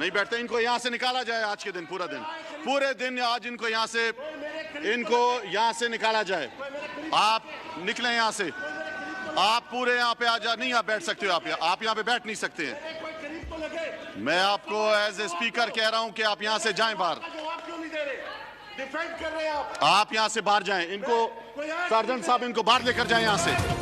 नहीं बैठते, इनको यहाँ से निकाला जाए आज के दिन, पूरे दिन आज इनको यहाँ से निकाला जाए। आप निकले यहाँ से, आप पूरे यहाँ पे आ जा, नहीं आप बैठ सकते हो, आप यहाँ पे बैठ नहीं सकते हैं। मैं आपको एज ए स्पीकर कह रहा हूँ कि आप यहाँ से जाएं बाहर, आप यहाँ से बाहर जाएं। इनको सर्जन साहब इनको बाहर लेकर जाएं यहाँ से।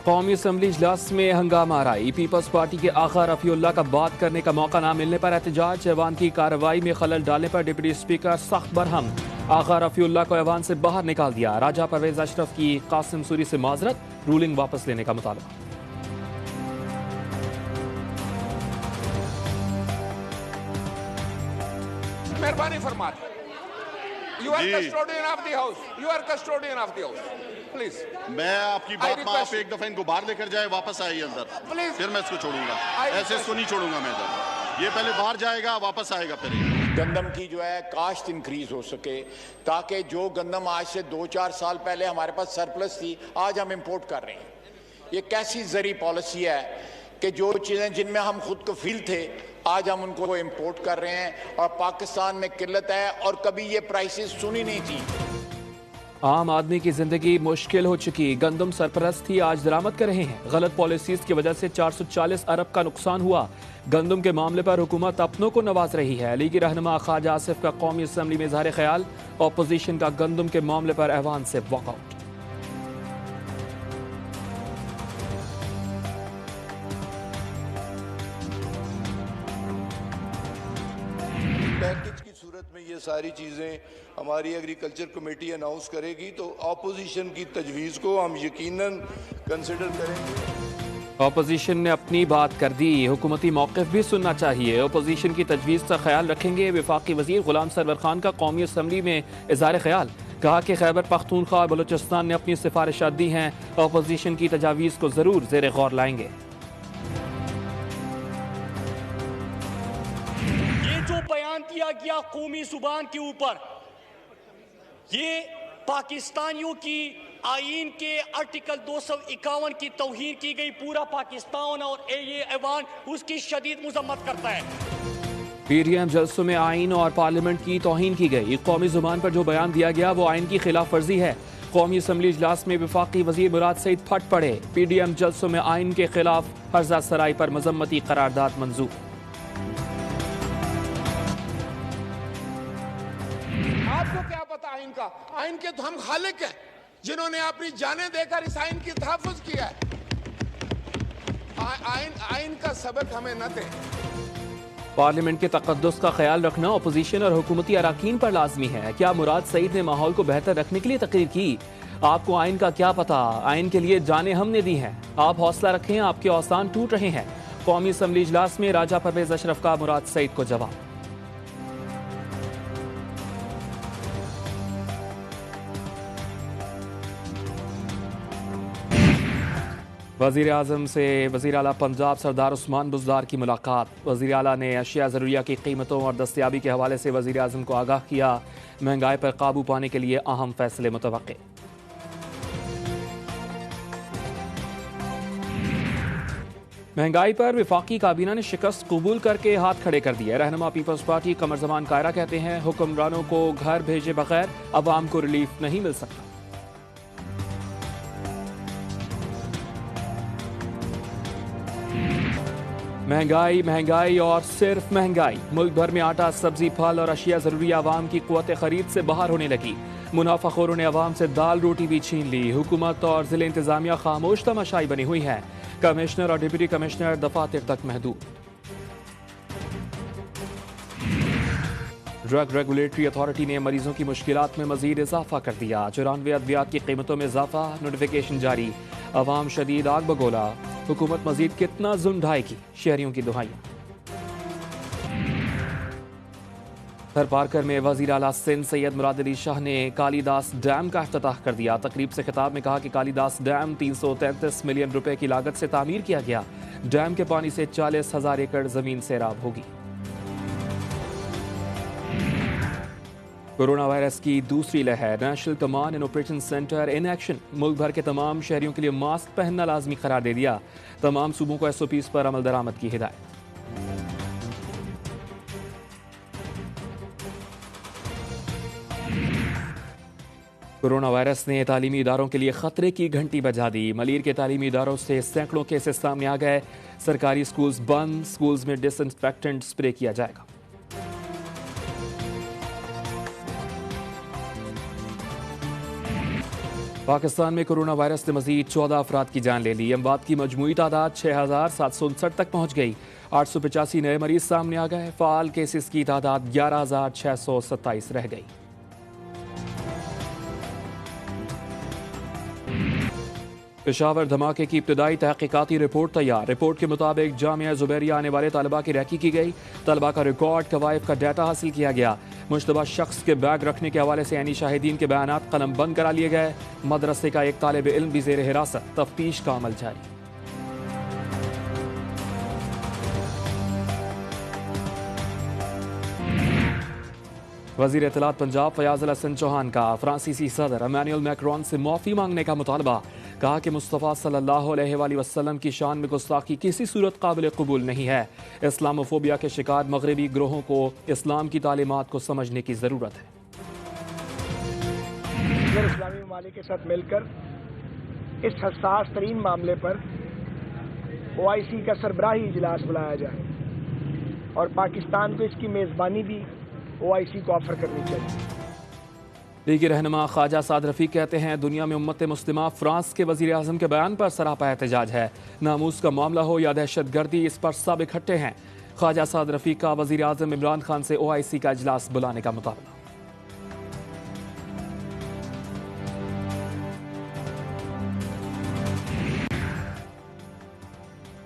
कौमी असम्बली इजलास में हंगामा राई। पीपल्स पार्टी के आगा रफीउल्लाह का बात करने का मौका न मिलने पर एहतजाज। ऐवान की कार्रवाई में खलल डालने पर डिप्टी स्पीकर सख्त बरहम। आगा रफीउल्लाह को ऐवान से बाहर निकाल दिया। राजा परवेज अशरफ की कासिम सूरी से माजरत, रूलिंग वापस लेने का मुतालबा। मेहरबानी फरमाते, you are custodian of the house, you are custodian of the house, please. मैं आपकी बात में आप एक दफा इनको बाहर लेकर जाए, वापस आइए अंदर, प्लीज। फिर मैं इसको छोड़ूंगा, ऐसे इसको नहीं छोड़ूंगा मैं इधर। ये पहले बाहर जाएगा, वापस आएगा फिर। गंदम की जो है काश्त इंक्रीज हो सके, ताकि जो गंदम आज से 2-4 साल पहले हमारे पास सरप्लस थी, आज हम इंपोर्ट कर रहे हैं। ये कैसी जरी पॉलिसी है कि जो चीज़ें जिनमें हम खुद को फील थे, आज हम उनको इंपोर्ट कर रहे हैं और पाकिस्तान में किल्लत है, और कभी ये प्राइसेस सुनी नहीं थी। आम आदमी की जिंदगी मुश्किल हो चुकी। गंदम सरपरस्त ही आज दरामद कर रहे हैं। गलत पॉलिसीज की वजह से 440 अरब का नुकसान हुआ। गंदम के मामले पर हुकूमत अपनों को नवाज रही है। लीगी रहनुमा ख्वाजा आसिफ का कौमी असम्बली में इजहार ख्याल। अपोजिशन का गंदम के मामले पर ऐवान से वॉकआउट। पैकेज की सूरत में ये सारी चीज़ें हमारी एग्रीकल्चर कमेटी अनाउंस करेगी, तो अपोजिशन की तजवीज़ को हम यकीनन कंसिडर करेंगे। अपोजिशन ने अपनी बात कर दी, हुकूमती मौक़िफ़ भी सुनना चाहिए। अपोजिशन की तजवीज़ का ख्याल रखेंगे। वफाकी वज़ीर गुलाम सरवर खान का कौमी असम्बली में इज़हार ख्याल। कहा कि खैबर पख्तूनख्वा और बलूचिस्तान ने अपनी सिफारिशात दी हैं, अपोजिशन की तजावीज़ को ज़रूर ज़ेर गौर लाएंगे। जो बयान किया गया कौमी जुबान के ऊपर, ये पाकिस्तानियों की आईन के आर्टिकल 251 की तौहीन की गई। पूरा पाकिस्तान और ये ऐवान उसकी शदीद मजम्मत करता है। पीडीएम जलसों में आईन और पार्लियामेंट की तौहीन की गई। कौमी जुबान पर जो बयान दिया गया वो आईन की खिलाफ वर्जी है। कौमी असम्बली इजलास में वफाकी वजीर मुराद सईद फट पड़े। पीडीएम जलसों में आईन के खिलाफ हर्जा सराई पर मजम्मती करारदाद मंजूर। आपको क्या पता आइन का? आइन के तो हम खालिक हैं, जिन्होंने अपनी जानें देकर इस आइन की तहफ़्फ़ुज़ किया है। आइन का सबक हमें न दें। पार्लियामेंट के तक़द्दुस का ख्याल रखना अपोजिशन और हुकूमती अराकीन पर लाजमी है। क्या मुराद सईद ने माहौल को बेहतर रखने के लिए तकरीर की? आपको आइन का क्या पता? आइन के लिए जानें हमने दी हैं। आप हौसला रखें, आपके औसान टूट रहे हैं। कौमी असम्बली इजलास में राजा परवेज अशरफ का मुराद सईद को जवाब। वज़ीर आज़म से वज़ीर आला पंजाब सरदार उस्मान बुज़दार की मुलाकात। वज़ीर आला ने अशिया ज़रूरिया की कीमतों और दस्तयाबी के हवाले से वज़ीर आज़म को आगाह किया। महंगाई पर काबू पाने के लिए अहम फैसले मुतवक्के। महंगाई पर वफाकी काबीना ने शिकस्त कबूल करके हाथ खड़े कर दिए। रहनुमा पीपल्स पार्टी कमर जमान कायरा कहते हैं, हुक्मरानों को घर भेजे बगैर अवाम को रिलीफ नहीं मिल सकता। महंगाई महंगाई और सिर्फ महंगाई। मुल्क भर में आटा, सब्जी, फल और अशिया जरूरी आवाम की कुव्वत खरीद से बाहर होने लगी। मुनाफाखोरों ने आवाम से दाल रोटी भी छीन ली। हुकूमत और जिले इंतजामिया खामोश तमाशाई बनी हुई है। कमिश्नर और डिप्टी कमिश्नर दफातर तक महदूद। ड्रग रेगुलेटरी अथॉरिटी ने मरीजों की मुश्किलात में मजीद इजाफा कर दिया। 94 अद्वियात की कीमतों में इजाफा, नोटिफिकेशन जारी। अवाम शदीद आग बगोला। हुकूमत मजीद कितना जुल्म ढाएगी, शहरियों की दुहाइयां। थरपारकर में वजीर आला सिंध सैयद मुराद अली शाह ने कालीदास डैम का इफ्तिताह कर दिया। तकरीब से खिताब में कहा कि कालीदास डैम 333 मिलियन रुपए की लागत से तामीर किया गया। डैम के पानी से 40,000 एकड़ जमीन सैराब होगी। कोरोना वायरस की दूसरी लहर। National command and operation centre in action. मुल्क भर के तमाम शहरियों के लिए मास्क पहनना लाजमी करार दे दिया। तमाम सूबों को SOPs पर अमल दरामद की हिदायत। कोरोना वायरस ने तालीमी इदारों के लिए खतरे की घंटी बजा दी। मलीर के तालीमी इदारों से सैकड़ों केसेस सामने आ गए। सरकारी स्कूल्स बंद, स्कूल्स में डिसइंफेक्टेंट स्प्रे किया जाएगा। पाकिस्तान में कोरोना वायरस ने मजीद 14 अफराद की जान ले ली। अमवात की मजमूई तादाद 6,759 तक पहुंच गई। 885 नए मरीज सामने आ गए। फाल केसेस की तादाद 11,627 रह गई। पेशावर धमाके की इब्तदाई तहकीकाती रिपोर्ट तैयार। रिपोर्ट के मुताबिक जामिया जुबैरिया आने वाले तालिबा की रैकी की गई। तालिबा का रिकॉर्ड कवायद का डाटा हासिल किया गया। मुश्तबा शख्स के बैग रखने के हवाले से ऐनी शाहिदीन के बयानात कलम बंद करा लिए गए। मदरसे का एक तालिब इल्म भी जेर हिरासत। तफ्तीश का अमल जारी। वजीर इत्तलात पंजाब फयाज अल हसन चौहान का फ्रांसीसी सदर इमैनुअल मैक्रोन से माफ़ी मांगने का मुतालबा। कहा कि मुस्तफ़ा सल्लल्लाहु अलैहि वसल्लम की शान में गुस्ताखी किसी सूरत काबिल कबूल नहीं है। इस्लामोफोबिया के शिकार मगरबी ग्रोहों को इस्लाम की तालीमात को समझने की ज़रूरत है। इस्लामी ममालिक के साथ मिलकर इस हसास तरीन मामले पर OIC का सरबराही इजलास बुलाया जाए और पाकिस्तान को इसकी मेज़बानी भी OIC को ऑफर करनी चाहिए। लीगी रहनुमा ख्वाजा साद रफीक कहते हैं दुनिया में उम्मत मुस्लिमा फ्रांस के वजीर आज़म के बयान पर सरापा एहतजाज है। नामूस का मामला हो या दहशत गर्दी, इस पर सब इकट्ठे हैं। ख्वाजा साद रफीक का वजीर आज़म इमरान खान से OIC का इजलास बुलाने का मुतालबा।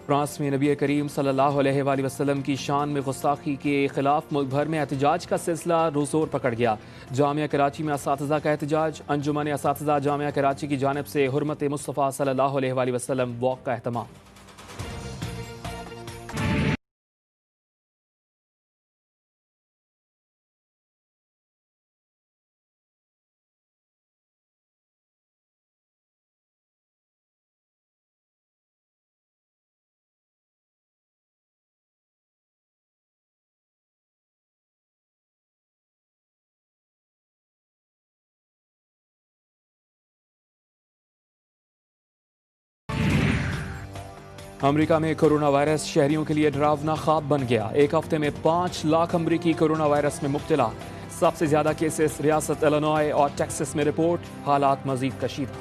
फ्रांस में नबी करीम सल्लल्लाहु अलैहि वसल्लम की शान में गुस्ताखी के खिलाफ मुल्क भर में एहतजाज का सिलसिला रोज़ोर पकड़ गया। जामिया कराची में असातिज़ा का एहतजाज। अंजुमन असातिज़ा जामिया कराची की जानिब से हुर्मत मुस्तफ़ा सल्लल्लाहु अलैहि वसल्लम वॉक का एहतमाम। अमेरिका में कोरोना वायरस शहरियों के लिए डरावना ख्वाब बन गया। एक हफ्ते में 5 लाख अमरीकी कोरोना वायरस में मुब्तला। सबसे ज्यादा केसेस रियासत इलिनॉय और टेक्सास में रिपोर्ट। हालात मजीद कशीदा।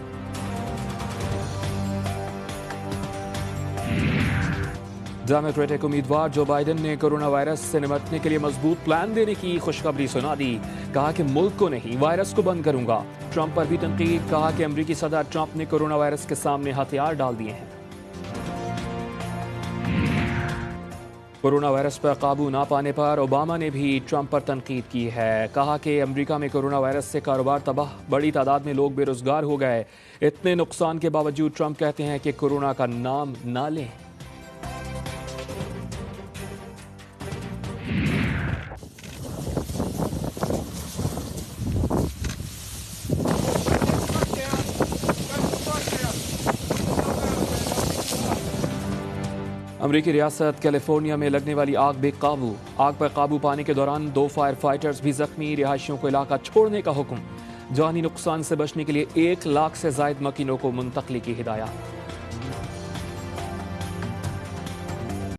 डेमोक्रेटिक उम्मीदवार जो बाइडेन ने कोरोना वायरस से निपटने के लिए मजबूत प्लान देने की खुशखबरी सुना दी। कहा कि मुल्क को नहीं वायरस को बंद करूंगा। ट्रंप पर भी तनकीद। कहा कि अमरीकी सदर ट्रंप ने कोरोना वायरस के सामने हथियार डाल दिए हैं। कोरोना वायरस पर काबू ना पाने पर ओबामा ने भी ट्रंप पर तनकीद की है। कहा कि अमेरिका में कोरोना वायरस से कारोबार तबाह, बड़ी तादाद में लोग बेरोजगार हो गए। इतने नुकसान के बावजूद ट्रंप कहते हैं कि कोरोना का नाम ना लें। अमरीकी रियासत कैलिफोर्निया में लगने वाली आग बेकाबू। आग पर काबू पाने के दौरान 2 फायर फाइटर्स भी जख्मी। रिहायशियों को इलाका छोड़ने का हुक्म। जानी नुकसान से बचने के लिए 1 लाख से जायद मकीनों को मुंतकली की हिदायत।